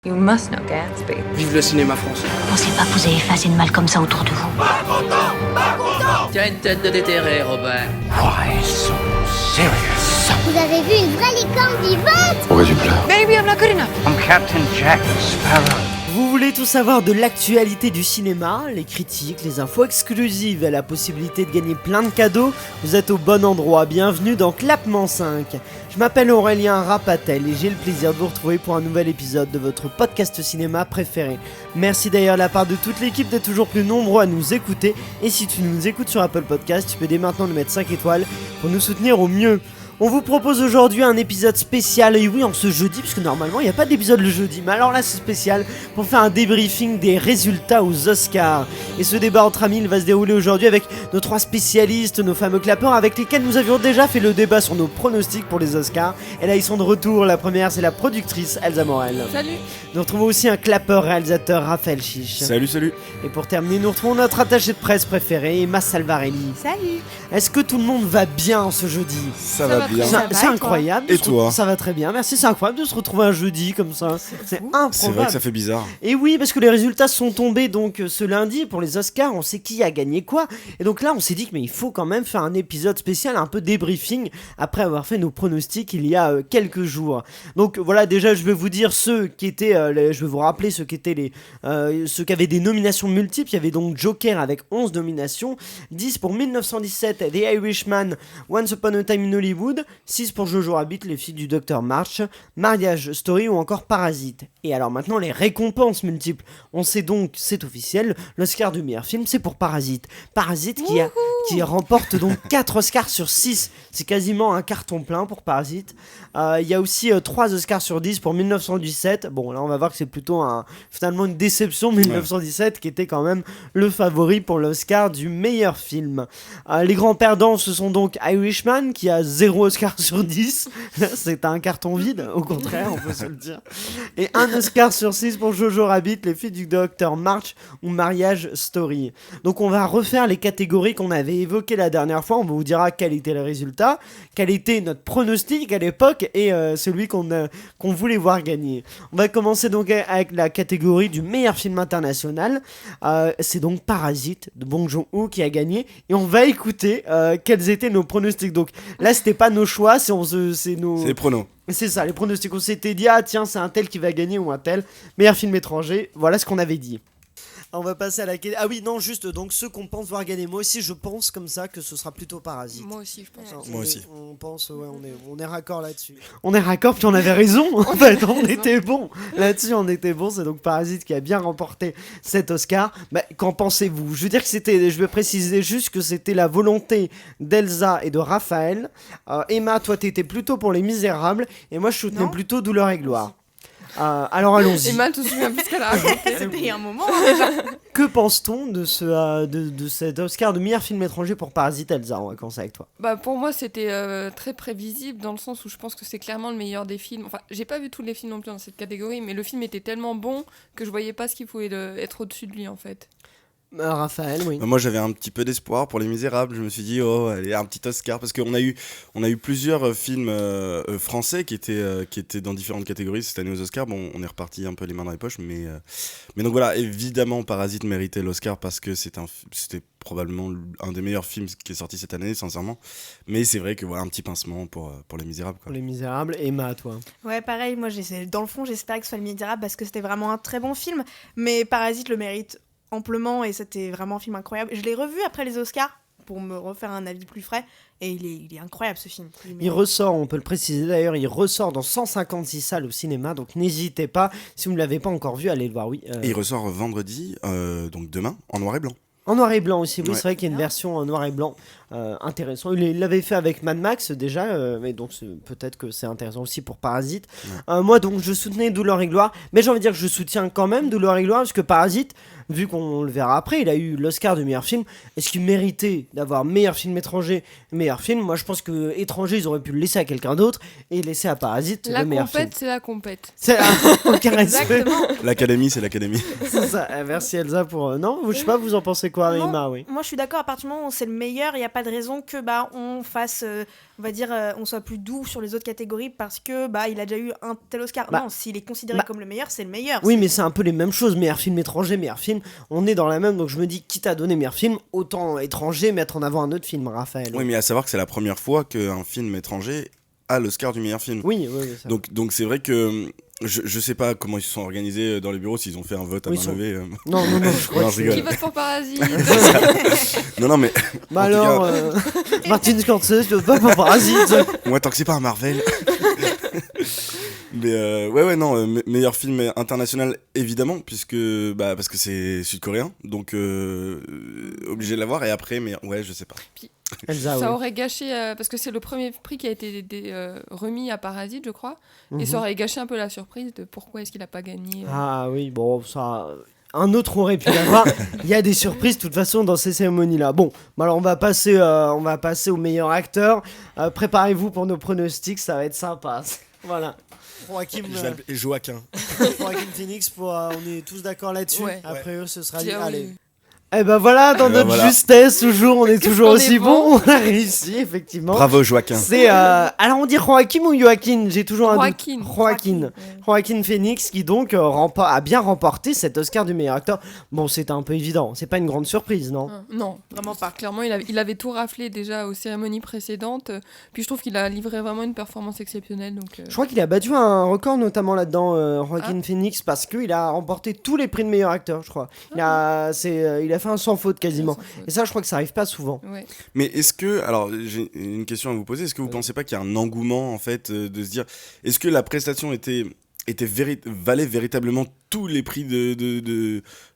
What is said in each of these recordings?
You must know Gatsby. Vive le cinéma français. Pensez pas que vous avez fait assez de mal comme ça autour de vous. Tu as une tête de déterré, Robert. Why so serious? Vous avez vu une vraie licorne vivante? Pourquoi tu pleures? Maybe I'm not good enough. I'm Captain Jack Sparrow. Vous voulez tout savoir de l'actualité du cinéma, les critiques, les infos exclusives et la possibilité de gagner plein de cadeaux? Vous êtes au bon endroit, bienvenue dans Clapement 5. Je m'appelle Aurélien Rapatel et j'ai le plaisir de vous retrouver pour un nouvel épisode de votre podcast cinéma préféré. Merci d'ailleurs de la part de toute l'équipe d'être toujours plus nombreux à nous écouter, et si tu nous écoutes sur Apple Podcast, tu peux dès maintenant nous mettre 5 étoiles pour nous soutenir au mieux. On vous propose aujourd'hui un épisode spécial, et oui, en ce jeudi, puisque normalement il n'y a pas d'épisode le jeudi, mais alors là c'est spécial, pour faire un débriefing des résultats aux Oscars. Et ce débat entre amis, il va se dérouler aujourd'hui avec nos 3 spécialistes, nos fameux clapeurs, avec lesquels nous avions déjà fait le débat sur nos pronostics pour les Oscars. Et là ils sont de retour. La première, c'est la productrice Elsa Morel. Salut. Nous retrouvons aussi un clapeur réalisateur, Raphaël Chiche. Salut. Et pour terminer, nous retrouvons notre attaché de presse préféré, Emma Salvarelli. Salut. Est-ce que tout le monde va bien ce jeudi? Ça va bien. C'est incroyable. Et toi? Ça va très bien, merci. C'est incroyable de se retrouver un jeudi comme ça. C'est improbable. C'est vrai que ça fait bizarre. Et oui, parce que les résultats sont tombés donc ce lundi pour les Oscars. On sait qui a gagné quoi. Et donc là, on s'est dit que mais il faut quand même faire un épisode spécial, un peu débriefing après avoir fait nos pronostics il y a quelques jours. Donc voilà, déjà je vais vous dire ceux qui étaient, je vais vous rappeler ceux qui étaient ceux qui avaient des nominations multiples. Il y avait donc Joker avec 11 nominations, 10 pour 1917, The Irishman, Once Upon a Time in Hollywood, 6 pour Jojo Rabbit, les filles du Dr March, Marriage Story ou encore Parasite. Et alors maintenant les récompenses multiples. On sait donc, c'est officiel, l'Oscar du meilleur film c'est pour Parasite. Parasite qui remporte donc 4 Oscars sur 6. C'est quasiment un carton plein pour Parasite. Il y a aussi 3 Oscars sur 10 pour 1917. Bon là on va voir que c'est plutôt finalement une déception, 1917 qui était quand même le favori pour l'Oscar du meilleur film. Les grands perdants ce sont donc Irishman qui a 0 Oscar sur 10. C'est un carton vide, au contraire on peut se le dire. Et 1 Oscar sur 6 pour Jojo Rabbit, les filles du Dr March ou Marriage Story. Donc on va refaire les catégories qu'on avait évoquées la dernière fois. On vous dira quel était le résultat, quel était notre pronostic à l'époque et celui qu'on voulait voir gagner. On va commencer donc avec la catégorie du meilleur film international. C'est donc Parasite de Bong Joon-ho qui a gagné et on va écouter quels étaient nos pronostics. Donc là c'était pas nos choix, c'est nos... C'est les pronos. C'est ça, les pronostics. On s'était dit, ah tiens, c'est un tel qui va gagner ou un tel. Meilleur film étranger, voilà ce qu'on avait dit. On va passer à la... Ah oui, non, juste, donc ceux qu'on pense voir gagner. Moi aussi, je pense comme ça que ce sera plutôt Parasite. Moi aussi, je pense. Moi aussi. On pense, ouais, on est raccord là-dessus. On est raccord, puis on avait raison, en fait, on était bon. Là-dessus, on était bon, c'est donc Parasite qui a bien remporté cet Oscar. Bah, qu'en pensez-vous? Je veux dire que je vais préciser juste que c'était la volonté d'Elsa et de Raphaël. Emma, toi, t'étais plutôt pour Les Misérables, et moi, je soutenais plutôt Douleur et Gloire. Alors allons-y. Emma te souviens plus ce qu'elle a raconté. C'était il y a un moment déjà. Que pense-t-on de cet Oscar de meilleur film étranger pour Parasite, Elsa? On va commencer avec toi. Bah pour moi c'était très prévisible dans le sens où je pense que c'est clairement le meilleur des films. Enfin j'ai pas vu tous les films non plus dans cette catégorie, mais le film était tellement bon que je voyais pas ce qu'il pouvait être au-dessus de lui en fait. Raphaël, oui. Moi j'avais un petit peu d'espoir pour Les Misérables. Je me suis dit allez, un petit Oscar parce qu'on a eu plusieurs films français qui étaient dans différentes catégories cette année aux Oscars. Bon, on est reparti un peu les mains dans les poches, mais donc voilà, évidemment Parasite méritait l'Oscar parce que c'était probablement un des meilleurs films qui est sorti cette année, sincèrement. Mais c'est vrai que voilà, un petit pincement pour Les Misérables, quoi. Pour Les Misérables. Emma, toi? Ouais, pareil, moi dans le fond j'espérais que ce soit Le Misérable parce que c'était vraiment un très bon film, mais Parasite le mérite amplement et c'était vraiment un film incroyable. Je l'ai revu après les Oscars pour me refaire un avis plus frais et il est incroyable ce film. Il ressort, on peut le préciser d'ailleurs, il ressort dans 156 salles au cinéma, donc n'hésitez pas, si vous ne l'avez pas encore vu, allez le voir, oui. Et il ressort vendredi, donc demain, en noir et blanc. En noir et blanc aussi, oui, Ouais. c'est vrai qu'il y a une version en noir et blanc intéressant. Il l'avait fait avec Mad Max déjà, mais donc peut-être que c'est intéressant aussi pour Parasite. Ouais. Moi donc je soutenais Douleur et Gloire, mais j'ai envie de dire que je soutiens quand même Douleur et Gloire parce que Parasite, vu qu'on le verra après, il a eu l'Oscar du meilleur film. Est-ce qu'il méritait d'avoir meilleur film étranger, meilleur film? Moi je pense que étranger ils auraient pu le laisser à quelqu'un d'autre et laisser à Parasite La le meilleur film. compète, c'est la compète. C'est aucun respect. Exactement. L'académie, c'est l'académie. C'est ça. Merci Elsa pour. Non, je sais pas, vous en pensez quoi, Non, Emma, oui. Moi je suis d'accord, à partir du moment où c'est le meilleur, il n'y a pas de raison que on fasse on va dire, on soit plus doux sur les autres catégories parce que il a déjà eu un tel Oscar. Bah, Non, s'il est considéré comme le meilleur, c'est le meilleur. Oui, mais c'est un peu les mêmes choses. Meilleur film étranger, meilleur film. On est dans la même. Donc je me dis, quitte à donner meilleur film, autant étranger mettre en avant un autre film, Raphaël. Oui, mais à savoir que c'est la première fois qu'un film étranger a l'Oscar du meilleur film. Oui, ça. Donc c'est vrai que je sais pas comment ils se sont organisés dans les bureaux, s'ils ont fait un vote à main levée. Non, je crois Non, que je rigole. Qui vote pour Parasite? Non, mais. Bah en tout alors, cas, Martin Scorsese, tu veux pas pour Parasite? moi, tant que c'est pas un Marvel. Mais meilleur film international évidemment parce que c'est sud-coréen, donc obligé de l'avoir. Et après, mais ouais, je sais pas. Puis, Elsa, ça oui. aurait gâché parce que c'est le premier prix qui a été remis à Parasite, je crois, et Mhm. ça aurait gâché un peu la surprise de pourquoi est-ce qu'il a pas gagné. Ah oui, bon, ça. Un autre aurait pu l'avoir. Il y a des surprises de toute façon dans ces cérémonies-là. Bon, alors on va passer au meilleur acteur. Préparez-vous pour nos pronostics, ça va être sympa. Voilà. Joaquin Phoenix, on est tous d'accord là-dessus. Ouais. Après eux, ce sera Puis, allez. Eh ben voilà, dans Eh ben notre voilà. justesse, toujours, on est toujours qu'on aussi est bon. On a réussi, effectivement. Bravo Joaquin. C'est alors on dit Joaquin ou Joaquin, j'ai toujours un doute. Joaquin. Joaquin. Ouais. Joaquin Phoenix qui donc a bien remporté cet Oscar du meilleur acteur. Bon, c'était un peu évident, c'est pas une grande surprise, non? Non, vraiment pas. Clairement, il avait tout raflé déjà aux cérémonies précédentes. Puis je trouve qu'il a livré vraiment une performance exceptionnelle. Donc, Je crois qu'il a battu un record notamment là-dedans, Joaquin Phoenix, parce qu'il a remporté tous les prix de meilleur acteur, je crois. Il a fait un sans faute quasiment. Et ça, je crois que ça arrive pas souvent. Ouais. Mais est-ce que, alors j'ai une question à vous poser, est-ce que vous pensez pas qu'il y a un engouement en fait de se dire, est-ce que la prestation valait véritablement tous les prix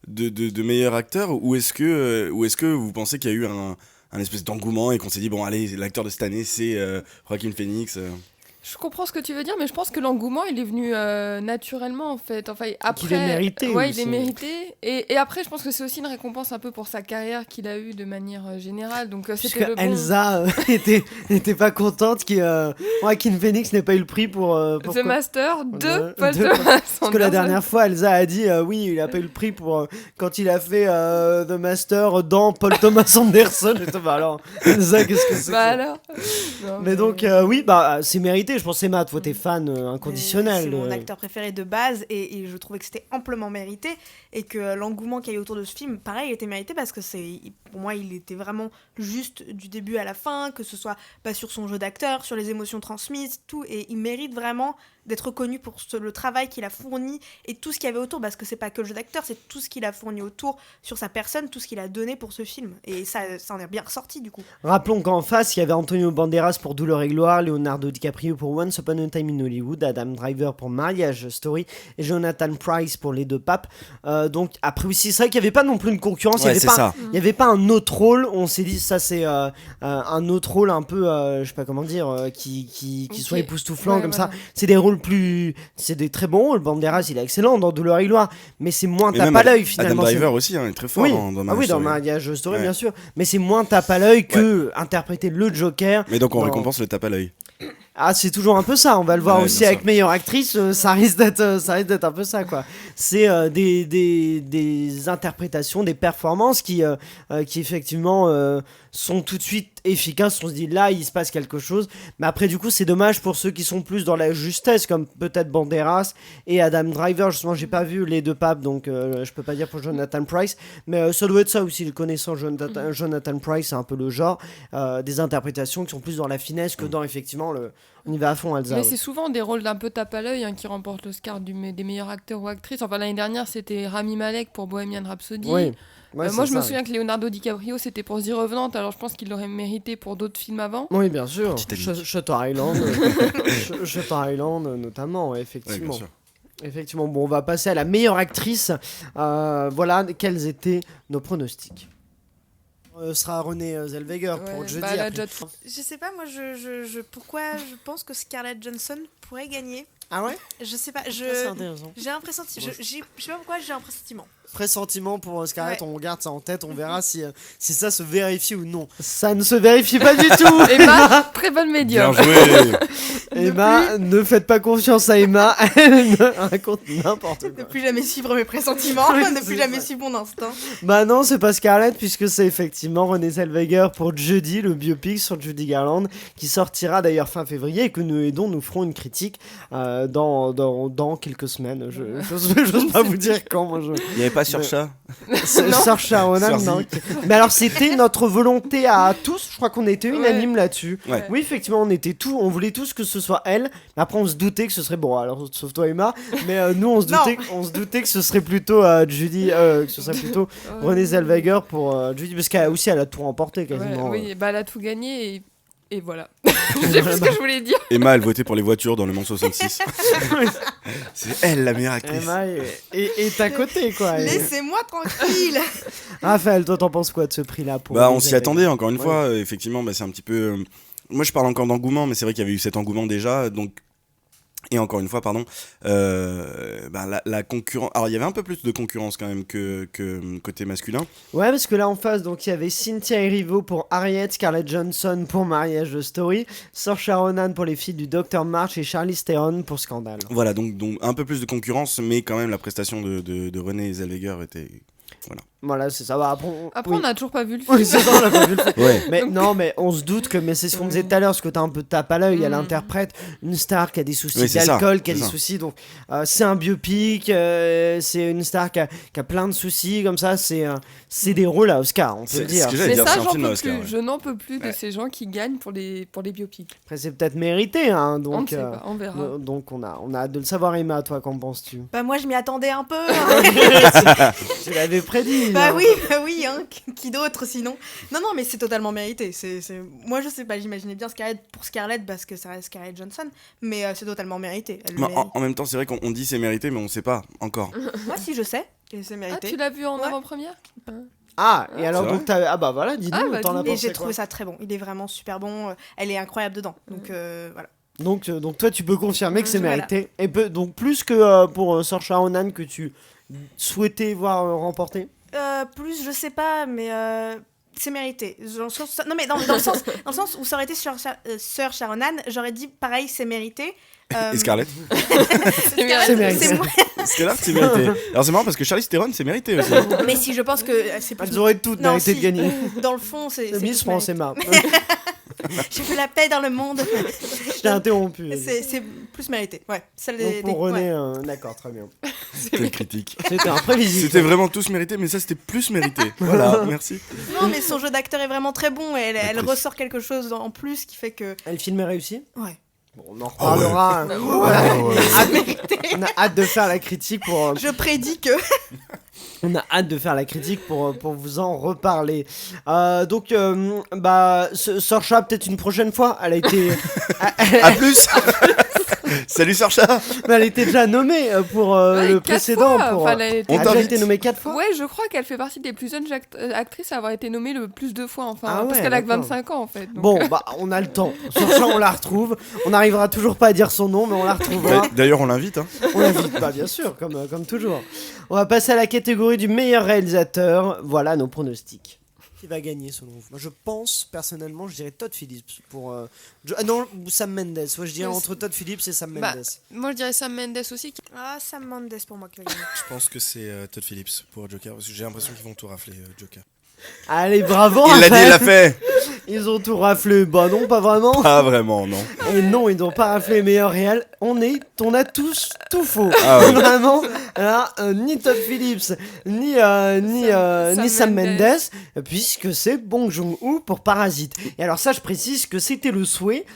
de meilleur acteur, ou est-ce que vous pensez qu'il y a eu un espèce d'engouement et qu'on s'est dit bon allez, l'acteur de cette année c'est Joaquin Phoenix. Je comprends ce que tu veux dire, mais je pense que l'engouement, il est venu naturellement, en fait. Enfin, après, qu'il est mérité ouais, aussi. il est mérité. Et après, je pense que c'est aussi une récompense un peu pour sa carrière qu'il a eue de manière générale. Donc, Puisque c'était le bon... Elsa était pas contente que Joaquin Phoenix n'ait pas eu le prix pour The Master de Paul de- Thomas Parce que la Anderson. dernière fois, Elsa a dit oui, il a pas eu le prix pour quand il a fait The Master dans Paul Thomas Anderson. Et toi, bah alors, Elsa, qu'est-ce que c'est Bah que ça alors Non, Mais donc, oui, c'est mérité. Je pense que Matt, toi, t'es fan inconditionnel. C'est mon acteur préféré de base et je trouvais que c'était amplement mérité et que l'engouement qu'il y a eu autour de ce film, pareil, était mérité parce que pour moi, il était vraiment juste du début à la fin, que ce soit sur son jeu d'acteur, sur les émotions transmises, tout, et il mérite vraiment d'être reconnu pour le travail qu'il a fourni et tout ce qu'il y avait autour, parce que c'est pas que le jeu d'acteur, c'est tout ce qu'il a fourni autour sur sa personne, tout ce qu'il a donné pour ce film, et ça en est bien ressorti du coup. Rappelons qu'en face, il y avait Antonio Banderas pour Douleur et Gloire, Leonardo DiCaprio pour Once Upon a Time in Hollywood, Adam Driver pour Marriage Story et Jonathan Pryce pour Les Deux Papes. Donc après aussi, c'est vrai qu'il n'y avait pas non plus une concurrence, Ouais, il n'y avait pas un autre rôle. On s'est dit ça c'est un autre rôle un peu, je sais pas comment dire, qui soit époustouflant comme ça. C'est des rôles c'est des très bons rôles. Banderas il est excellent dans Douleur et Gloire, mais c'est moins tape à l'œil finalement. Adam Driver aussi est très fort dans Marriage dans Story. Marriage Story Ouais. bien sûr, mais c'est moins tape à l'œil que interpréter le Joker. Mais donc on dans- récompense le tape à l'œil. Ah, c'est toujours un peu ça, on va le voir Ouais, aussi bien avec sûr. meilleure actrice, ça risque d'être un peu ça quoi. C'est des interprétations, des performances qui effectivement sont tout de suite efficaces, on se dit là il se passe quelque chose, mais après du coup c'est dommage pour ceux qui sont plus dans la justesse comme peut-être Banderas et Adam Driver, justement j'ai pas vu Les Deux Papes donc je peux pas dire pour Jonathan Pryce, mais ça doit être ça aussi, le connaissant Jonathan Pryce c'est un peu le genre, des interprétations qui sont plus dans la finesse que dans effectivement on y va à fond Elsa. Mais ouais. c'est souvent des rôles d'un peu tape à l'œil qui remportent l'Oscar des meilleurs acteurs ou actrices. Enfin, l'année dernière, c'était Rami Malek pour Bohemian Rhapsody. Oui. Ouais, moi, c'est je me ça, souviens que Leonardo DiCaprio, c'était pour The Revenant, alors je pense qu'il l'aurait mérité pour d'autres films avant. Oui, bien sûr. Titanic. Shutter Island, Shutter Island notamment, ouais, Ouais, effectivement. bien sûr. Effectivement, bon, on va passer à la meilleure actrice. Voilà, quels étaient nos pronostics. Sera Renée Zellweger pour Ouais, jeudi. bah, elle a après. déjà tout- Je sais pas, moi, pourquoi je pense que Scarlett Johansson pourrait gagner. Ah ouais? Je sais pas, C'est intéressant. j'ai un pressentiment. Je sais pas pourquoi j'ai un pressentiment. Pressentiment pour Scarlett, Ouais. on garde ça en tête, on verra si ça se vérifie ou non. Ça ne se vérifie pas du tout. Emma, très bonne médium. Bien joué. Emma, ne faites pas confiance à Emma, elle raconte n'importe Ne quoi. plus jamais suivre mes pressentiments, Oui, ne c'est plus jamais ça. suivre mon instinct. Bah non, c'est pas Scarlett, puisque c'est effectivement Renée Zellweger pour Jeudi, le biopic sur Judy Garland, qui sortira d'ailleurs fin février et dont nous ferons une critique dans quelques semaines. J'ose pas vous dire quand, moi je... Il n'y avait pas sur chat. Saoirse Ronan, Sorzi. non. Mais alors c'était notre volonté à tous, je crois qu'on était unanime là-dessus. Ouais. Oui, effectivement, on voulait tous que ce soit elle. Mais après on se doutait que ce serait bon, alors sauf toi Emma, mais nous on se doutait que ce serait plutôt Judy, que ce serait plutôt Renée Zellweger pour Judy, parce qu'elle aussi elle a tout remporté quasiment. Oui, bah elle a tout gagné et voilà. Je sais plus ce que je voulais dire. Emma, elle votait pour les voitures dans Le Mans 66. C'est elle la meilleure actrice. Emma est à côté quoi. Et- Laissez-moi tranquille. Raphaël, toi t'en penses quoi de ce prix là pour Bah, Renée on s'y Zellweger? attendait, encore une Ouais. fois. Effectivement, bah, c'est un petit peu. Moi, je parle encore d'engouement, mais c'est vrai qu'il y avait eu cet engouement déjà. Donc. Et encore une fois, pardon, bah, la concurrence. Alors, il y avait un peu plus de concurrence quand même que côté masculin. Ouais, parce que là en face, donc il y avait Cynthia Erivo pour Harriet, Scarlett Johansson pour Marriage Story, Saoirse Ronan pour Les Filles du Dr March et Charlize Theron pour Scandale. Voilà, donc un peu plus de concurrence, mais quand même la prestation de Renée Zellweger était. Voilà, c'est ça. Bah, Après, oui. on n'a toujours pas vu le film. Oui, c'est ça, on a pas vu le film. Ouais. Mais non, mais on se doute que, mais c'est ce qu'on disait tout à l'heure, ce que t'as un peu de tape à l'œil, elle Mhm. interprète une star qui a des soucis Oui, c'est ça, d'alcool, qui a c'est des ça. soucis, donc c'est un biopic, c'est une star qui a plein de soucis, comme ça, c'est des rôles à Oscar, on peut C'est le dire. ce que j'allais Mais dire, ça, c'est un j'en film à peux Oscar, plus. ouais. Je n'en peux plus de Ouais. ces gens qui gagnent pour les biopics. Après, c'est peut-être mérité, hein, On ne donc, sait pas, on verra. donc on a hâte de le savoir, Emma, toi, qu'en penses-tu? Bah moi je m'y attendais un peu. Tu l'avais prédit. Bah hein. oui, hein, qui d'autre sinon. Non, mais c'est totalement mérité. Moi, je sais pas, j'imaginais bien Scarlett parce que ça reste Scarlett Johansson, mais c'est totalement mérité. Elle le Mais mérite. en même temps, c'est vrai qu'on dit c'est mérité, mais on sait pas encore. Moi, si je sais, et c'est Ah, mérité. tu l'as vu en Ouais. avant-première Ah, et alors, C'est donc, ah bah voilà, dis-nous, Ah, bah, t'en as dis-nous. Et pensé j'ai quoi trouvé ça très bon. Il est vraiment super bon. Elle est incroyable dedans. Donc voilà. Donc toi, tu peux confirmer que c'est Voilà. mérité. Et donc plus que pour Saoirse Ronan que tu souhaitais voir remporter. Plus, je sais pas, mais c'est mérité. Non, mais dans le sens où ça aurait été sur Sœur Sharonan, j'aurais dit pareil, c'est mérité. Et Scarlett C'est mérité. C'est moi. Scarlett, c'est mérité. Alors, c'est marrant parce que Charlize Theron, c'est mérité aussi. Mais si je pense que c'est plus. Elles auraient toutes Non, mérité si. de gagner. Dans le fond, c'est. Miss plus France, mérité. Emma. J'ai fait la paix dans le monde. Je t'ai interrompu. C'est plus mérité. Ouais. Celle Donc des. pour ouais. René, d'accord, très bien. Quelle critique. C'était imprévisible. C'était vraiment tous mérités, mais ça, c'était plus mérité. Voilà, merci. Non, mais son jeu d'acteur est vraiment très bon. Et elle Actrice. ressort quelque chose en plus qui fait que. Le film est réussi. Ouais. Bon, on en reparlera. On a hâte de faire la critique pour. Je prédis que. On a hâte de faire la critique pour vous en reparler. Donc, Saoirse, peut-être une prochaine fois. Elle a été. À plus. Salut Saoirse. Mais elle était déjà nommée pour Ouais, le 4 précédent. fois. Pour, Enfin, elle a été- On elle a déjà t'invite. été nommée 4 fois. Ouais, je crois qu'elle fait partie des plus jeunes actrices à avoir été nommée le plus de fois, enfin, Ah parce ouais, qu'elle a que d'accord. 25 ans en fait. donc, Bon, on a le temps. Saoirse, on la retrouve. On n'arrivera toujours pas à dire son nom, mais on la retrouvera. D'ailleurs, on l'invite. Hein. On l'invite pas, bien sûr, comme toujours. On va passer à la catégorie du meilleur réalisateur. Voilà nos pronostics. Qui va gagner selon vous? Moi, je pense, personnellement, je dirais Todd Phillips pour... non, ou Sam Mendes. Ouais, je dirais Ouais, entre Todd Phillips et Sam Bah, Mendes. moi je dirais Sam Mendes aussi. Ah, Sam Mendes pour moi qui va gagner. Je pense que c'est Todd Phillips pour Joker, parce que j'ai l'impression qu'ils vont tout rafler, Joker. Allez, bravo. Il l'a dit, il l'a Raphaël. fait. Ils ont tout raflé. Bah non, pas vraiment. Pas vraiment, non. Et non, ils n'ont pas raflé les meilleurs réels. On a tous tout faux. Ah ouais. Vraiment. Alors, ni Todd Phillips, ni Sam Mendes, puisque c'est Bong Joon-ho pour Parasite. Et alors ça, je précise que c'était le souhait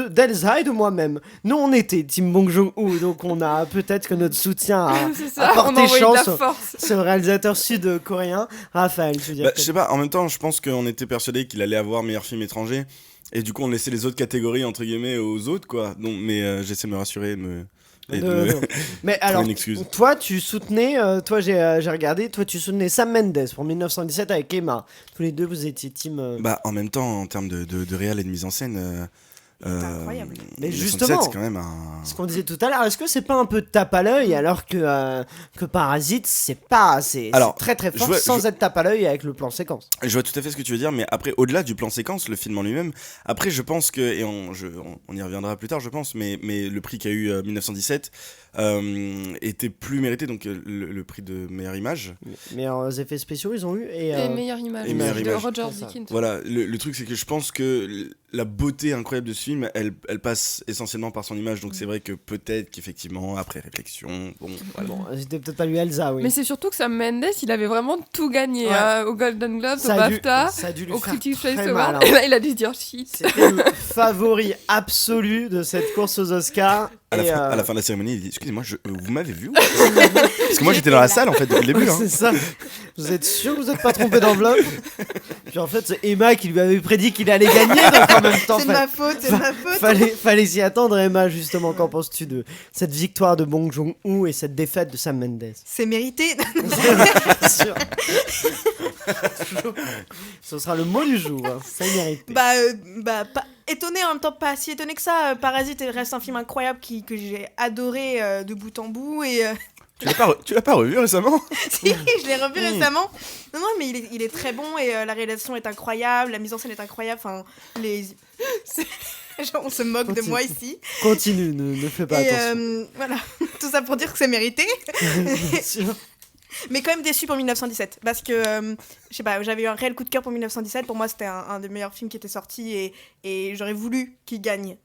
d'Elsa et de moi-même. Nous, on était Team Bong Joon-ho, donc on a peut-être que notre soutien a C'est ça, on a apporté envoyé de la chance force. ce réalisateur sud-coréen. Raphaël, tu veux dire Bah, que- je sais pas, en même temps, je pense qu'on était persuadé qu'il allait avoir meilleur film étranger. Et du coup, on laissait les autres catégories, entre guillemets, aux autres, quoi. Donc, mais j'essaie de me rassurer et de me. Mais alors, une excuse. toi, tu soutenais, j'ai regardé, toi, tu soutenais Sam Mendes pour 1917 avec Emma. Tous les deux, vous étiez team. Bah, en même temps, en termes de réal et de mise en scène, incroyable. Mais 1917, justement, c'est quand même un. ce qu'on disait tout à l'heure, est-ce que c'est pas un peu de tape à l'œil alors que Parasite, c'est Alors, très très fort je vois- sans être tape à l'œil avec le plan séquence. Je vois tout à fait ce que tu veux dire, mais après, au-delà du plan séquence, le film en lui-même, après, je pense que, et on y reviendra plus tard, je pense, mais le prix qu'a eu 1917 était plus mérité, donc le prix de meilleure image. Meilleurs effets spéciaux, ils ont eu. Et meilleure image et meilleure de image. Roger C'est ça. Deakins. Voilà, le truc, c'est que je pense que la beauté incroyable de ce film, elle passe essentiellement par son image, donc c'est vrai que peut-être qu'effectivement, après réflexion, bon, voilà. bon, c'était peut-être pas lui Elsa, oui. Mais c'est surtout que Sam Mendes, il avait vraiment tout gagné Ouais. Au Golden Globes, au Ça a dû- BAFTA, ça a dû lui au faire Critics' très Choice mal, Award. hein. Et là, il a dû se dire shit. C'était le favori absolu de cette course aux Oscars. À la, et, fin, à la fin de la cérémonie, il dit excusez-moi, vous m'avez vu ou pas Parce que moi j'étais dans la salle en fait depuis le début. Ouais, Hein. c'est ça. Vous êtes sûr que vous n'êtes pas trompé d'enveloppe? Puis en fait, c'est Emma qui lui avait prédit qu'il allait gagner, donc en même temps, C'est de ma faute, c'est de ma faute. fallait s'y attendre. Emma, justement, qu'en penses-tu de cette victoire de Bong Joon-ho et cette défaite de Sam Mendes? C'est mérité. Bien sûr. Ce sera le mot du jour, hein. C'est mérité. Pas étonné, en même temps pas si étonné que ça. Parasite reste un film incroyable que j'ai adoré de bout en bout et Tu l'as pas revu récemment si, je l'ai revu récemment. Non, mais il est très bon et la réalisation est incroyable, la mise en scène est incroyable. Enfin, genre, on se moque de moi ici. Continue, ne fais pas Et attention. voilà, tout ça pour dire que c'est mérité. Bien sûr. Mais quand même déçu pour 1917 parce que je sais pas, j'avais eu un réel coup de cœur pour 1917. Pour moi, c'était un des meilleurs films qui était sorti et j'aurais voulu qu'il gagne.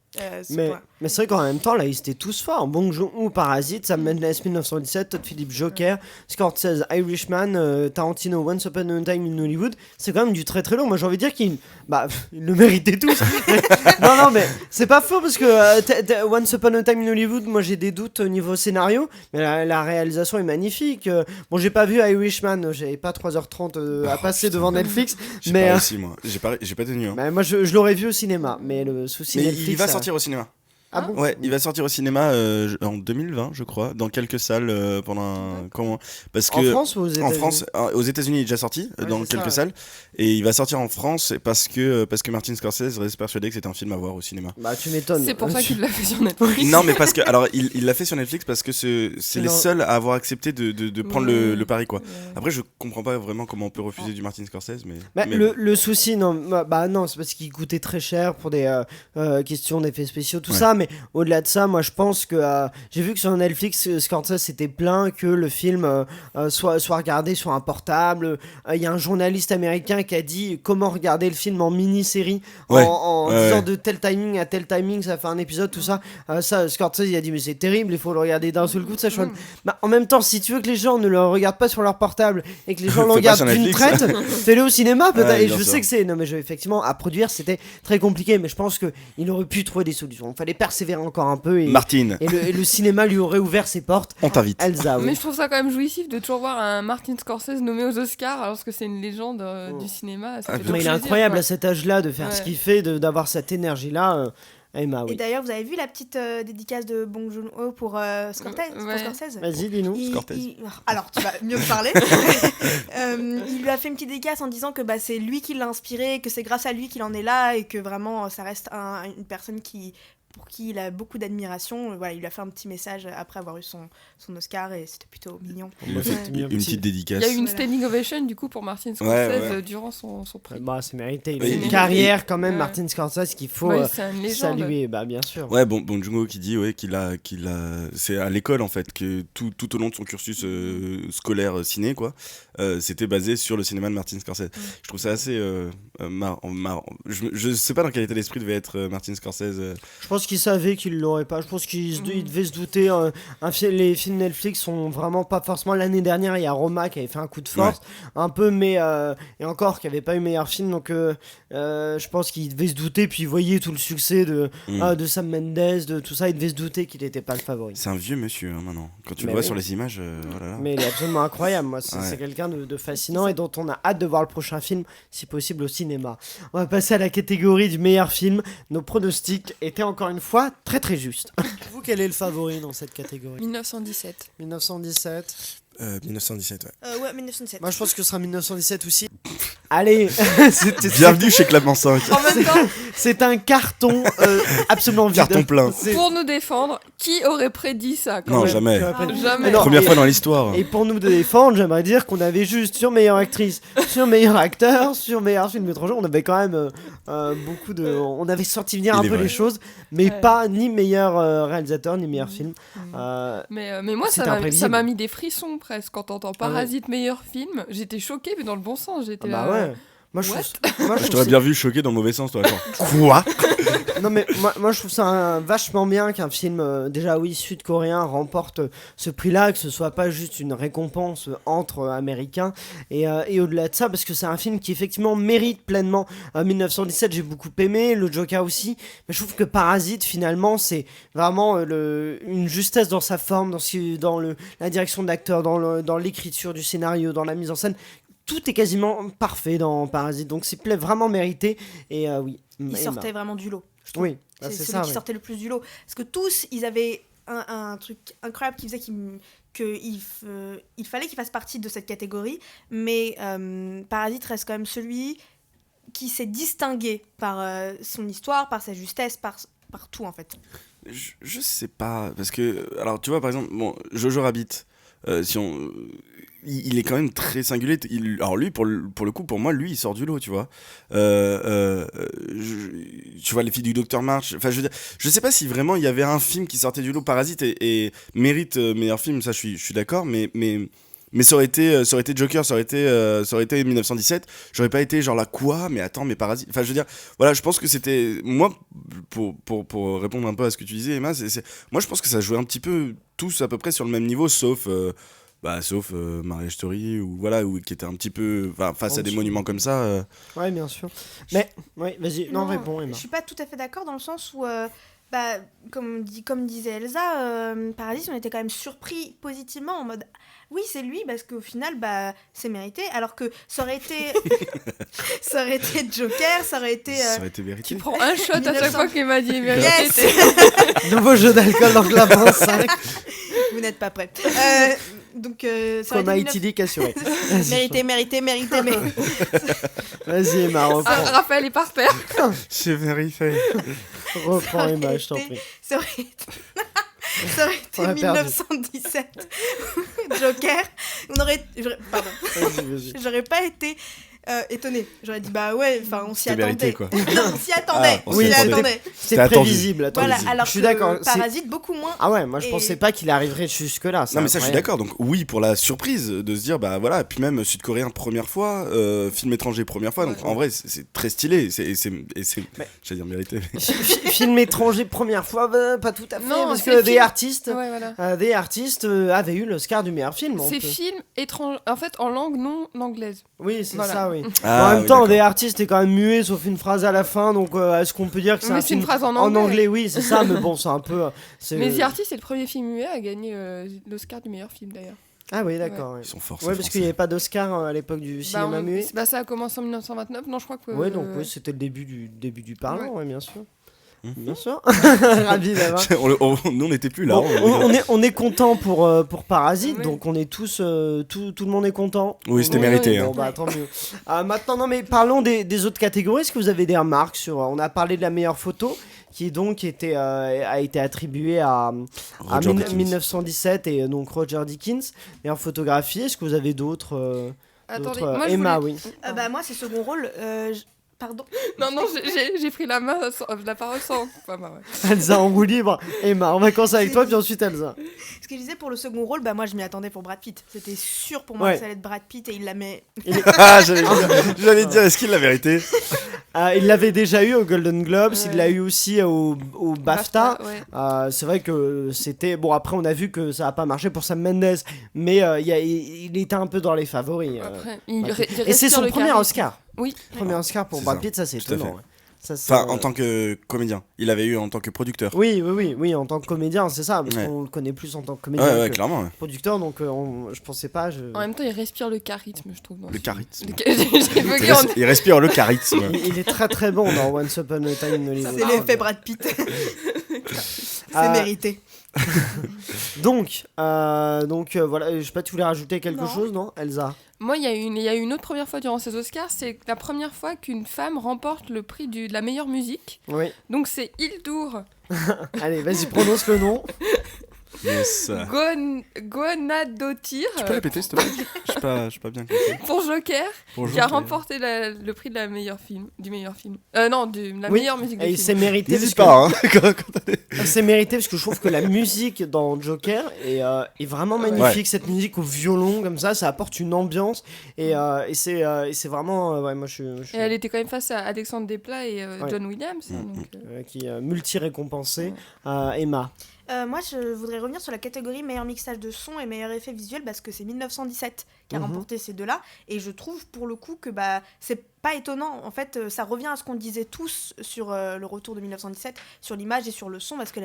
Ce point. Mais c'est vrai qu'en même temps, là, ils étaient tous forts. Bong Joon-ho, Parasite, Sam Mendes, 1917, Todd Phillips, Joker, Scorsese, Irishman, Tarantino, Once Upon a Time in Hollywood. C'est quand même du très très long. Moi, j'ai envie de dire qu'ils le méritaient tous. non, mais c'est pas faux parce que Once Upon a Time in Hollywood, moi, j'ai des doutes au niveau scénario, mais la réalisation est magnifique. Bon, j'ai pas vu Irishman, j'avais pas 3h30 à passer devant Netflix. J'ai Mais pas réussi moi, j'ai pas tenu. Hein. bah, moi, je l'aurais vu au cinéma, mais le souci Mais Netflix. il va ça- sortir au cinéma. Ah bon? Ouais, il va sortir au cinéma en 2020, je crois, dans quelques salles pendant un. Comment Parce que En France ou aux États-Unis? En France, aux États-Unis, il est déjà sorti Ouais, dans c'est ça, quelques ouais. salles, et il va sortir en France parce que Martin Scorsese reste persuadé que c'est un film à voir au cinéma. Bah, tu m'étonnes. C'est pour ça qu'il l'a fait sur Netflix. Non, mais parce que alors il l'a fait sur Netflix parce que c'est les Non. seuls à avoir accepté de prendre Ouais. le pari quoi. Ouais. Après, je comprends pas vraiment comment on peut refuser du Martin Scorsese, mais. Bah, mais le souci, non, non, c'est parce qu'il coûtait très cher pour des questions d'effets spéciaux, tout Ouais. ça, mais au-delà de ça, moi je pense que j'ai vu que sur Netflix, Scorsese s'était plaint que le film soit regardé sur un portable. Il y a un journaliste américain qui a dit comment regarder le film en mini-série Ouais. en Ouais, disant ouais. de tel timing à tel timing, ça fait un épisode, tout ça. Ça, Scorsese il a dit mais c'est terrible, il faut le regarder d'un seul coup, ça chouette. Bah, en même temps, si tu veux que les gens ne le regardent pas sur leur portable et que les gens le Fais pas regardent sur d'une Netflix. traite, fais-le au cinéma peut-être. Ouais, Et bien je sûr. sais que c'est. Non, mais effectivement, à produire, c'était très compliqué. Mais je pense qu'il aurait pu trouver des solutions. Il fallait persévérer encore un peu. Et, Martin, et le cinéma lui aurait ouvert ses portes. on t'invite. Elsa, oui. Mais je trouve ça quand même jouissif de toujours voir un Martin Scorsese nommé aux Oscars alors que c'est une légende du cinéma. Ça fait Ah, toujours Mais il est plaisir, incroyable quoi. à cet âge-là de faire Ouais. ce qu'il fait, d'avoir cette énergie-là. Emma, Et oui. d'ailleurs, vous avez vu la petite dédicace de Bong Joon-ho pour Scorsese, Ouais. Scorsese Vas-y, dis-nous. Scorsese. Alors, tu vas mieux me parler. Il lui a fait une petite dédicace en disant que c'est lui qui l'a inspiré, que c'est grâce à lui qu'il en est là et que vraiment ça reste une personne pour qui il a beaucoup d'admiration. Voilà, il lui a fait un petit message après avoir eu son Oscar et c'était plutôt mignon. Il a fait Ouais. une petite Il dédicace. y a eu une Voilà. standing ovation du coup pour Martin Scorsese ouais. durant son prix. Bah, c'est mérité. Il a Oui, une il- carrière quand même, Ouais. Martin Scorsese, qu'il faut Ouais, c'est une légende. saluer. Bah, bien sûr. Ouais, Bong Joon-ho qui dit qu'il a c'est à l'école en fait que tout au long de son cursus scolaire ciné quoi, c'était basé sur le cinéma de Martin Scorsese. Je trouve ça assez marrant. Je sais pas dans quel état d'esprit devait être Martin Scorsese. Je pense qu'il savait qu'il l'aurait pas. Je pense qu'il il devait se douter. Les films Netflix sont vraiment pas forcément. L'année dernière, il y a Roma qui avait fait un coup de force, un peu, mais et encore qui avait pas eu meilleur film. Donc, je pense qu'il devait se douter. Puis, il voyait tout le succès de Sam Mendes, de tout ça. Il devait se douter qu'il était pas le favori. C'est un vieux monsieur hein, maintenant. Quand tu Mais le vois oui. sur les images, oh là là. Mais il est absolument incroyable. Moi, c'est Ouais. quelqu'un de fascinant et dont on a hâte de voir le prochain film, si possible au cinéma. On va passer à la catégorie du meilleur film. Nos pronostics étaient encore une fois très très justes. Vous, quel est le favori dans cette catégorie? 1917. 1917. 1917, ouais. Ouais, 1907. Moi, je pense que ce sera 1917 aussi. Allez, c'était Bienvenue chez Clapement 5. En même temps, C'est un carton absolument vide. Carton plein. Pour nous défendre, qui aurait prédit ça quand Non, même jamais. Jamais. Alors, Première et- fois dans l'histoire. Et pour nous défendre, j'aimerais dire qu'on avait juste sur meilleure actrice, sur meilleur acteur, sur meilleur film étranger, on avait quand même beaucoup de... On avait sorti venir un Il est peu vrai. les choses, mais Ouais. pas ni meilleur réalisateur, ni meilleur film. Mais moi, C'était ça imprévisible. m'a mis des frissons presque quand t'entends Parasite meilleur film. J'étais choquée, mais dans le bon sens. J'étais Bah là. ouais. Moi je What trouve, moi, je Je trouve t'aurais c'est- bien vu choqué dans le mauvais sens, toi. Attends. Quoi? Non mais moi je trouve ça vachement bien qu'un film déjà oui sud-coréen remporte ce prix-là, que ce soit pas juste une récompense entre américains et au-delà de ça parce que c'est un film qui effectivement mérite pleinement. 1917 j'ai beaucoup aimé, le Joker aussi, mais je trouve que Parasite finalement c'est vraiment une justesse dans sa forme, dans la direction de l'acteur, dans l'écriture du scénario, dans la mise en scène. Tout est quasiment parfait dans Parasite, donc c'est vraiment mérité et oui. Il sortait vraiment du lot. Je trouve. Oui, bah, c'est c'est celui ça. qui ouais. sortait le plus du lot. Parce que tous, ils avaient un truc incroyable qui faisait qu'il fallait qu'il fasse partie de cette catégorie. Mais Parasite reste quand même celui qui s'est distingué par son histoire, par sa justesse, par tout en fait. Je sais pas, parce que, alors tu vois, par exemple, bon, Jojo Rabbit, si on, il est quand même très singulier. Alors lui, pour le coup, pour moi, lui, il sort du lot, tu vois. Tu vois, les filles du Dr March. Enfin, je veux dire, je sais pas si vraiment il y avait un film qui sortait du lot. Parasite et mérite meilleur film, ça, je suis d'accord, mais ça aurait été Joker, ça aurait été 1917. J'aurais pas été genre là quoi, mais attends, mais Parasite. Enfin, je veux dire, voilà, je pense que c'était moi pour répondre un peu à ce que tu disais, Emma. Moi, je pense que ça jouait un petit peu tous à peu près sur le même niveau, sauf Marriage Story ou voilà, qui était un petit peu face à des monuments comme ça. Ouais, bien sûr. Mais, ouais, vas-y, non, réponds, Emma. Je suis pas tout à fait d'accord dans le sens où, comme disait Elsa, Parasite, on était quand même surpris positivement en mode oui, c'est lui parce qu'au final, c'est mérité. Alors que ça aurait été, ça aurait été Joker, ça aurait été. Ça aurait été vérité. Tu prends un shot à 1900. chaque fois qu'Emma dit vérité. Yes. Nouveau jeu d'alcool dans Club 25. Vous n'êtes pas prêts. Donc, ça Qu'on a aurait été étudié qu'assuré. mérité, mais. Vas-y, Emma, reprends. Raphaël est par terre. C'est vérifié. Reprends, Emma, je t'en prie. Ça aurait été, ça aurait été On a perdu. 1917. Joker. Pardon. Vas-y. J'aurais pas été étonnée. J'aurais dit ouais, enfin on s'y C'était attendait. vérité, quoi. Non, on s'y attendait. Ah, on on s'y s'y attendait. attendait. C'est C'était attendu. prévisible, attends. Voilà, alors je suis que d'accord. c'est- Parasite beaucoup moins. Ah ouais, moi je Et- pensais pas qu'il arriverait jusque-là. c'est Non mais ça je suis incroyable. d'accord, donc oui pour la surprise de se dire voilà, et puis même sud-coréen première fois, film étranger première fois, donc en vrai c'est très stylé, et c'est Mais- j'allais dire mérité. Film étranger première fois, pas tout à fait, Non, parce c'est que film. The Artist, Ouais, voilà. The Artist avait eu l'Oscar du meilleur film. C'est film étrange, en fait, en langue non anglaise. Oui, c'est Voilà. ça, oui. Ah, en même oui, temps, d'accord. The Artist est quand même muet, sauf une phrase à la fin, donc est-ce qu'on peut dire que c'est Mais un c'est film une phrase en anglais. oui, c'est ça, mais bon, c'est un peu... c'est- Mais The Artist, c'est le premier film muet à gagner l'Oscar du meilleur film d'ailleurs. Ah oui, d'accord. Ouais, Ils sont forts. Ouais, parce qu'il n'y avait pas d'Oscar à l'époque du cinéma muet. Ça a commencé en 1929, non je crois que... Ouais, donc oui, c'était le début du parlant, ouais, bien sûr. Mhm. Bien sûr. Ravi d'avoir... Nous on n'était plus là. Bon, on est content pour Parasite, Ouais. donc on est tous, tout le monde est content. Oui, c'était Ouais, mérité, Bon, hein. bah, tant mieux. Maintenant, non, mais parlons des autres catégories. Est-ce que vous avez des remarques sur... On a parlé de la meilleure photo, qui donc a été attribuée à Roger Deakins. 1917 et donc Roger Deakins. Meilleure photographie, est-ce que vous avez d'autres... Attendez, d'autres, moi je Emma, voulais- oui. Moi c'est second rôle. Pardon. Non, j'ai pris la parole sans... Ouais. Elsa en roue libre. Emma, on va commencer avec toi, puis ensuite Elsa. Ce que je disais pour le second rôle, moi je m'y attendais pour Brad Pitt. C'était sûr pour moi Ouais. que ça allait être Brad Pitt et il la met. J'allais dire, est-ce qu'il l'a vérité? Il l'avait déjà eu au Golden Globes, Ouais. il l'a eu aussi au BAFTA. ouais. C'est vrai que c'était... Bon, après, on a vu que ça n'a pas marché pour Sam Mendes, mais il était un peu dans les favoris. Après, Et c'est son premier Oscar. Oui. Premier Oscar pour C'est Brad ça, Pitt, ça c'est tout à étonnant. fait. Ouais. Ça, c'est, Enfin, en tant que comédien. Il avait eu en tant que producteur. Oui, en tant que comédien, c'est ça, parce Ouais. qu'on le connaît plus en tant que comédien Ouais, que clairement. Ouais. producteur, donc je pensais pas... En même temps, il respire le charisme, je trouve. dans Le ce film. charisme. J'ai bugué en... Il respire le charisme. Il est très très bon dans Once Upon a Time in Hollywood. C'est l'effet Brad Pitt. C'est mérité. Donc voilà, je sais pas, tu voulais rajouter quelque chose, non, Elsa? Moi, il y a eu une autre première fois durant ces Oscars, c'est la première fois qu'une femme remporte le prix de la meilleure musique. Oui. Donc c'est Hildur Allez, vas-y, prononce le nom. Yes. Guðnadóttir Tu peux répéter, s'il te plaît? Je suis pas bien compris. pour Joker, Pour qui a Joker. remporté le prix de la meilleure film, du meilleur film. Non, de la Oui, meilleure musique et du il film. s'est mérité. N'hésite parce que- pas, hein. C'est mérité parce que je trouve que la musique dans Joker est vraiment magnifique. Ouais. Cette musique au violon comme ça apporte une ambiance et c'est vraiment ouais, moi je suis Et elle était quand même face à Alexandre Desplat et Ouais. John Williams. Donc, qui est multi-récompensée. Emma. Moi, je voudrais revenir sur la catégorie meilleur mixage de son et meilleur effet visuel parce que c'est 1917 qui a remporté ces deux-là. Et je trouve pour le coup que c'est pas étonnant. En fait, ça revient à ce qu'on disait tous sur le retour de 1917, sur l'image et sur le son parce que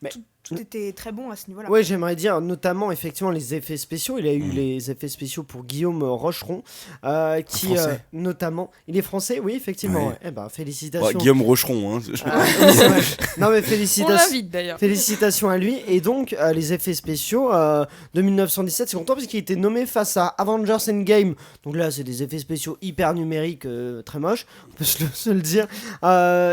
Mais- tout était très bon à ce niveau-là. Ouais, j'aimerais dire notamment effectivement les effets spéciaux. Il a eu les effets spéciaux pour Guillaume Rocheron, qui Français. notamment, il est français, oui effectivement. Ouais. Ouais. Eh ben félicitations. Ouais, Guillaume Rocheron, hein. Ah, oui, c'est vrai. Non mais on félicitations. l'invite d'ailleurs. Félicitations à lui. Et donc, les effets spéciaux de 1917, c'est content parce qu'il était nommé face à Avengers Endgame. Donc là, c'est des effets spéciaux hyper numériques, très moches, on peut se le dire.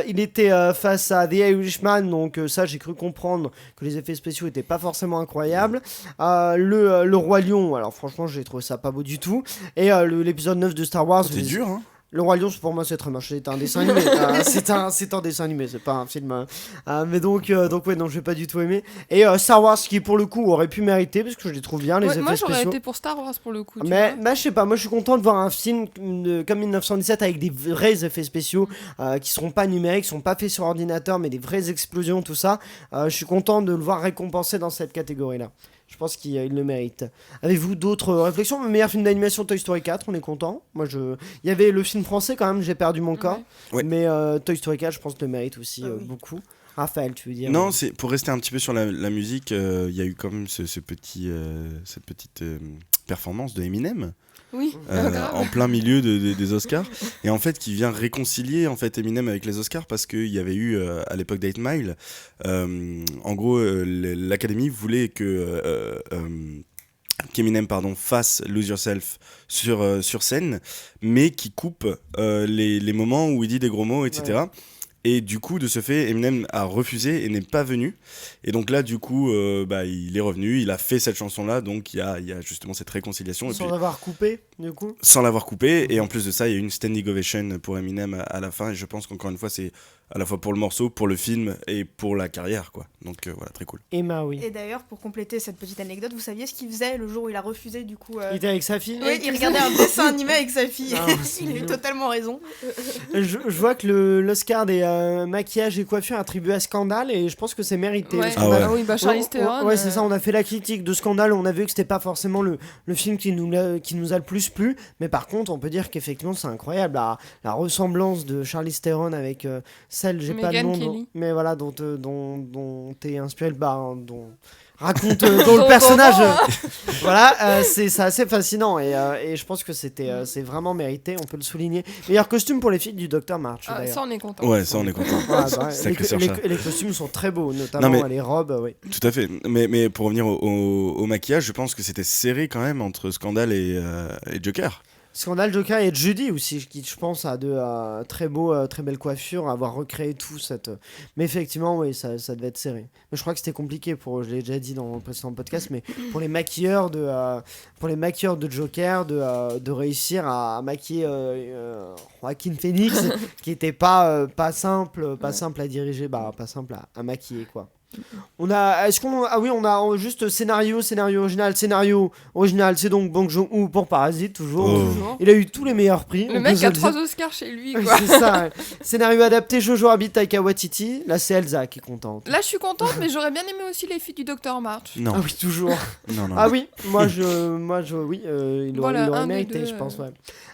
Il était face à The Irishman, donc ça, j'ai cru comprendre que les effets spéciaux étaient pas forcément incroyables. Le Roi Lion, alors franchement, j'ai trouvé ça pas beau du tout. Et l'épisode 9 de Star Wars. C'est dur, hein. Le Roi Lion, pour moi, c'est très moche. C'est un dessin animé. C'est un dessin animé, c'est pas un film. Mais donc ouais, non, j'ai pas du tout aimé. Et Star Wars, qui pour le coup aurait pu mériter, parce que je les trouve bien, les Ouais, effets moi, j'aurais spéciaux. été pour Star Wars pour le coup. tu Mais vois. je sais pas, moi je suis content de voir un film comme 1917 avec des vrais effets spéciaux qui seront pas numériques, qui sont pas faits sur ordinateur, mais des vraies explosions, tout ça. Je suis content de le voir récompensé dans cette catégorie-là. Je pense qu'il le mérite. Avez-vous d'autres réflexions? Le meilleur film d'animation, Toy Story 4, on est content. Moi, il y avait le film français quand même, J'ai perdu mon corps. Ouais. Mais Toy Story 4, je pense, le mérite aussi beaucoup. Raphaël, tu veux dire? Non, c'est pour rester un petit peu sur la musique, il y a eu quand même cette petite performance de Eminem. Oui, En plein milieu des Oscars, et en fait qui vient réconcilier en fait Eminem avec les Oscars, parce qu'il y avait eu à l'époque d'Eight Mile, en gros l'Académie voulait que qu'Eminem fasse Lose Yourself sur scène, mais qui coupe les moments où il dit des gros mots, etc. Ouais. Et du coup, de ce fait, Eminem a refusé et n'est pas venu. Et donc là, du coup, il est revenu, il a fait cette chanson-là, donc il y a justement cette réconciliation. Sans et puis, avoir coupé, du coup. sans l'avoir coupé, et en plus de ça, il y a eu une standing ovation pour Eminem à la fin, et je pense qu'encore une fois, c'est à la fois pour le morceau, pour le film et pour la carrière, quoi. Donc voilà, très cool. Emma, oui. Et d'ailleurs, pour compléter cette petite anecdote, vous saviez ce qu'il faisait le jour où il a refusé du coup Il était avec sa fille. Oui, il regardait un dessin animé avec sa fille. Ah, c'est Il a eu mignon. totalement raison. Je vois que l'Oscar des maquillages et coiffures attribué à Scandale, et je pense que c'est mérité. Ouais. parce qu'on Ah a- ouais. Oui, Charlize Theron. Ouais, c'est ça, on a fait la critique de Scandale, on a vu que c'était pas forcément le film qui nous a le plus plu, mais par contre, on peut dire qu'effectivement, c'est incroyable, la ressemblance de Charlize Theron avec celle, j'ai pas le Meghan nom, Kelly. mais voilà, dont t'es inspiré le bar, dont raconte dont le personnage voilà, c'est assez fascinant, et je pense que c'est vraiment mérité, on peut le souligner. Meilleur costume pour les filles du Dr March, Ah, d'ailleurs. ça, on est content. Ouais, ça, on est content. Voilà, bah, Sacré les, surchat. les costumes sont très beaux, notamment Non, mais- les robes, oui. Tout à fait. Mais pour revenir au maquillage, je pense que c'était serré quand même entre Scandale et Joker. Scandale, Joker et Judy aussi, qui je pense a de très belles coiffures, avoir recréé tout cette. Mais effectivement, oui, ça devait être serré. Mais je crois que c'était compliqué je l'ai déjà dit dans le précédent podcast, mais pour les maquilleurs de Joker, de réussir à maquiller Joaquin Phoenix, qui était pas simple à diriger, pas simple à maquiller, quoi. On a juste scénario original, c'est donc Bong Joon-ho pour Parasite, toujours. Oh. Toujours. Il a eu tous les meilleurs prix. Le on mec peut a se 3 dire. Oscars chez lui, Oui, quoi. c'est ça. Ouais. Scénario adapté, Jojo Rabbit, Taika Waititi. Là, c'est Elsa qui est contente. Là, je suis contente, mais j'aurais bien aimé aussi les filles du Dr March. Non. Ah oui, toujours. Non. Ah oui, moi, oui, il Voilà, aurait un des mérité, deux, je pense. Ouais.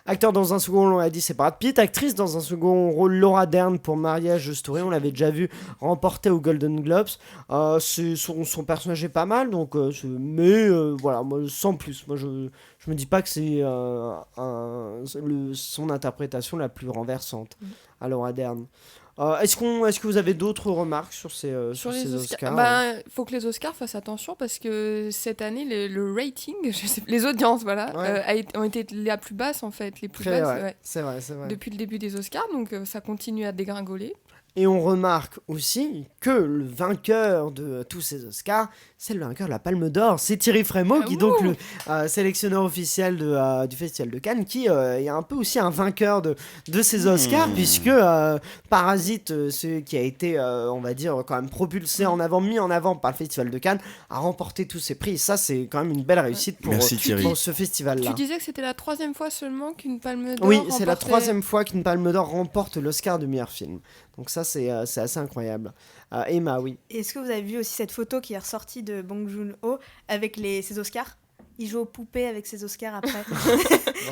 Acteur dans un second rôle, on l'a dit, c'est Brad Pitt. Actrice dans un second rôle, Laura Dern pour Mariage Story. On l'avait déjà vu remporter aux Golden Globes. Son personnage est pas mal, donc mais voilà, moi, sans plus. Moi, je me dis pas que c'est son interprétation la plus renversante à Laura Dern. Est-ce que vous avez d'autres remarques sur ces Oscars? Faut que les Oscars fassent attention parce que cette année, le rating, les audiences, voilà, ont été la plus basse en fait, les plus basses. Ouais. C'est vrai. Depuis le début des Oscars, donc ça continue à dégringoler. Et on remarque aussi que le vainqueur de tous ces Oscars, c'est le vainqueur de la Palme d'Or. C'est Thierry Frémaux, qui est donc le sélectionneur officiel du Festival de Cannes, qui est un peu aussi un vainqueur de ces Oscars, puisque Parasite, qui a été, on va dire, quand même propulsé mis en avant par le Festival de Cannes, a remporté tous ses prix. Et ça, c'est quand même une belle réussite pour ce festival-là. Tu disais que c'était la 3e fois seulement qu'une Palme d'Or Oui, c'est la 3e fois qu'une Palme d'Or remporte l'Oscar du meilleur film. Donc ça, c'est assez incroyable. Emma, oui. Est-ce que vous avez vu aussi cette photo qui est ressortie de Bong Joon-ho avec ses Oscars? Il joue aux poupées avec ses Oscars après.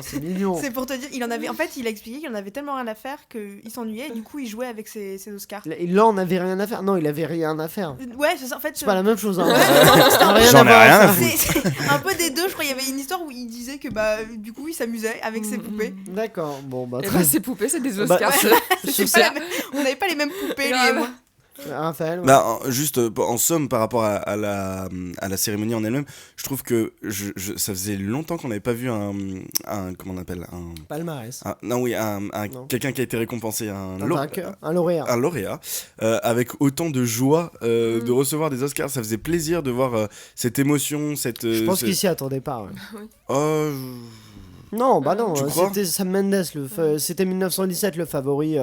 C'est mignon. C'est pour te dire, il a expliqué qu'il en avait tellement rien à faire qu'il s'ennuyait et du coup il jouait avec ses Oscars. Il en avait rien à faire. Non, il avait rien à faire. Ouais, c'est ça, en fait. C'est pas la même chose. Hein. J'en ai rien à foutre. C'est un peu des deux, je crois. Il y avait une histoire où il disait que du coup il s'amusait avec ses poupées. D'accord. Bon, ses poupées, c'est des Oscars. On n'avait pas les mêmes poupées, lui et moi. Raphaël, juste en somme par rapport à la cérémonie en elle-même, je trouve que ça faisait longtemps qu'on n'avait pas vu un comment on appelle un palmarès. Quelqu'un qui a été récompensé, un lauréat avec autant de joie de recevoir des Oscars. Ça faisait plaisir de voir cette émotion, je pense qu'il s'y attendait pas. Ouais. Non, c'était Sam Mendes, c'était 1917 le favori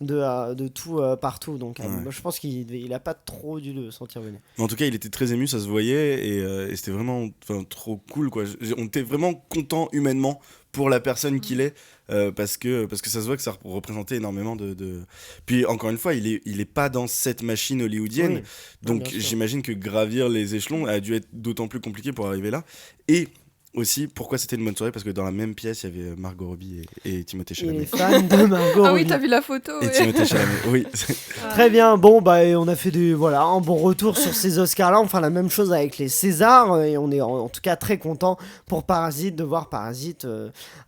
de tout partout, donc je pense qu'il a pas trop dû le sentir venir. Mais en tout cas, il était très ému, ça se voyait, et c'était vraiment trop cool, quoi. On était vraiment content humainement pour la personne qu'il est, parce que ça se voit que ça représentait énormément de... Puis encore une fois, il est pas dans cette machine hollywoodienne, donc j'imagine que gravir les échelons a dû être d'autant plus compliqué pour arriver là. Et aussi, pourquoi c'était une bonne soirée? Parce que dans la même pièce, il y avait Margot Robbie et Timothée Chalamet. Il est fan de Margot Robbie. Ah oui, t'as vu la photo. Et Timothée Chalamet, oui. Très bien, bon, on a fait un bon retour sur ces Oscars-là. On fait la même chose avec les Césars. Et on est en tout cas très content pour Parasite, de voir Parasite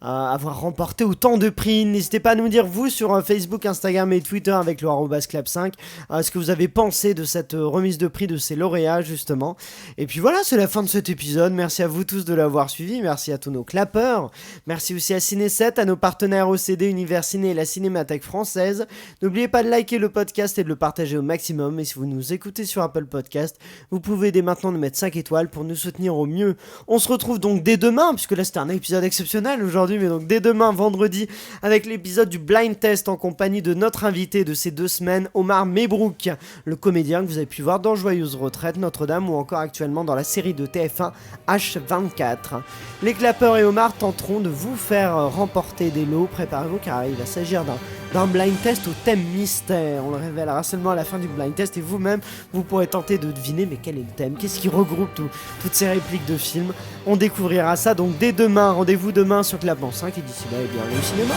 avoir remporté autant de prix. N'hésitez pas à nous dire, vous, sur Facebook, Instagram et Twitter, avec le @clap5, ce que vous avez pensé de cette remise de prix de ces lauréats, justement. Et puis voilà, c'est la fin de cet épisode. Merci à vous tous de l'avoir suivi. Merci à tous nos clappeurs. Merci aussi à Ciné7, à nos partenaires OCD, Univers Ciné et la Cinémathèque française. N'oubliez pas de liker le podcast et de le partager au maximum. Et si vous nous écoutez sur Apple Podcast, vous pouvez dès maintenant nous mettre 5 étoiles pour nous soutenir au mieux. On se retrouve donc dès demain, puisque là c'était un épisode exceptionnel aujourd'hui, mais donc dès demain, vendredi, avec l'épisode du Blind Test en compagnie de notre invité de ces 2 semaines, Omar Mebrouk, le comédien que vous avez pu voir dans Joyeuse Retraite, Notre-Dame, ou encore actuellement dans la série de TF1 H24. Les clappeurs et Omar tenteront de vous faire remporter des lots. Préparez-vous car il va s'agir d'un blind test au thème mystère. On le révélera seulement à la fin du blind test et vous-même, vous pourrez tenter de deviner mais quel est le thème, qu'est-ce qui regroupe toutes ces répliques de films. On découvrira ça donc dès demain. Rendez-vous demain sur Clap en 5 et d'ici là, bienvenue au cinéma.